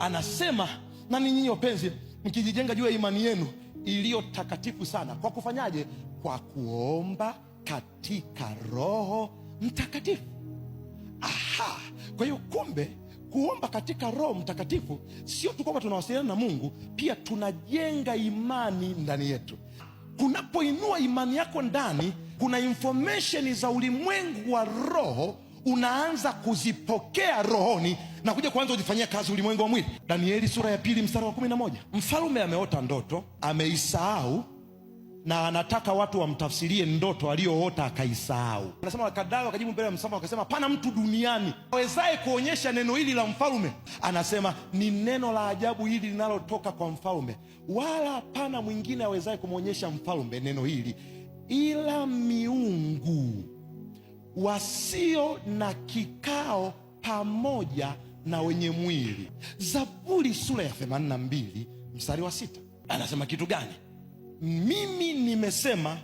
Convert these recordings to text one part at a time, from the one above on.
Anasema na ninyi wapenzi, mkijijenga juu ya imani yenu iliyo takatifu sana. Kwa kufanyaje? Kwa kuomba katika Roho Mtakatifu. Aha, kwa hiyo kumbe kuomba katika Roho Mtakatifu sio tu kwamba tunawasiliana na Mungu, pia tunajenga imani ndani yetu. Kunapoinua imani yako ndani, kuna information za ulimwengu wa roho unaanza kuzipokea rohoni na kuja kuanza kujifanyia kazi ulimwengu wa mwili. Danieli sura ya 2 mstari wa 11. Mfalme ameota ndoto, ameisahau na anataka watu wamtafsirie ndoto aliyoota akaisahau. Anasema wakadai wakajibu mbele ya mfalme wakasema, hapana mtu duniani awezaye kuonyesha neno hili la mfalme. Anasema ni neno la ajabu hili linalotoka kwa mfalme, wala hapana mwingine awezaye kumwonyesha mfalme neno hili ila miungu wasio na kikao pamoja na wenye mwili. Zaburi sura ya 82 mstari wa 6 anasema kitu gani? Mimi nimesema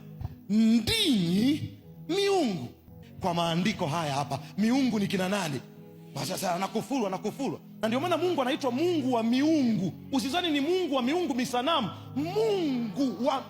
ndinyi miungu. Kwa maandiko haya hapa, miungu ni kina nani? Sasa anakufuru. Na ndio maana Mungu anaitwa Mungu wa miungu. Usizani ni Mungu wa miungu misanamu. Mungu wa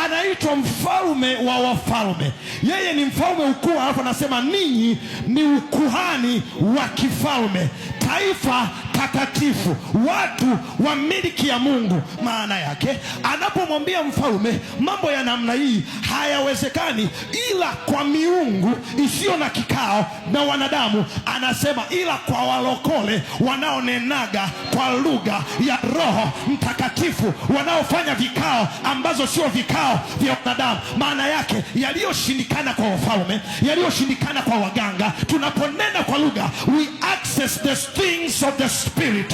anaitwa mfalme wa wafalme. Yeye ni mfalme ukuu, alafu anasema ninyi ni ukuhani wa kifalme, taifa takatifu, watu wa miliki ya Mungu. Maana yake anapomwambia mfalme mambo ya namna hii hayawezekani ila kwa miungu isiyo na kikao na wanadamu, anasema ila kwa walokole wanaonenaga kwa lugha ya Roho Mtakatifu, wanaofanya vikao ambazo sio vikao vya wanadamu. Maana yake yaliyoshindikana kwa wafalme, yaliyoshindikana kwa waganga, tunaponena kwa lugha, we access the things of the spirit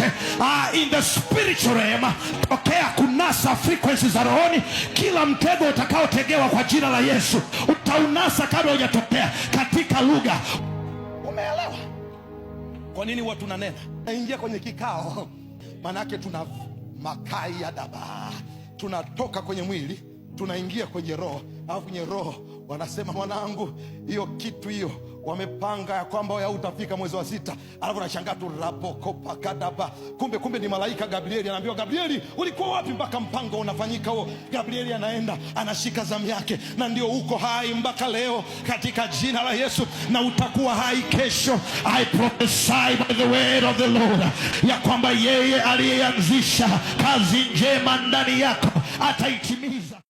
in the spiritual realm. Tokea kunasa frequencies za rohoni. Kila mtego utakaotegewa kwa jina la Yesu utaunasa kabla hujatokea katika lugha. Umeelewa kwa nini watu tunanena? Naingia kwenye kikao, manake tuna makai ya daba, tunatoka kwenye mwili tunaingia kwenye roho, alafu kwenye roho wanasema mwanangu, hiyo kitu hiyo wamepanga ya kwamba wewe utafika mwezi wa 6, alafu nashangaa tu rapokopa kadaba, kumbe ni malaika Gabrieli. Anaambiwa Gabrieli, ulikuwa wapi mpaka mpango unafanyika huo? Gabrieli anaenda anashika zamu yake, na ndio uko hai mpaka leo katika jina la Yesu, na utakuwa hai kesho. I prophesy by the word of the Lord ya kwamba yeye aliyeanzisha kazi njema ndani yako ataitimiza.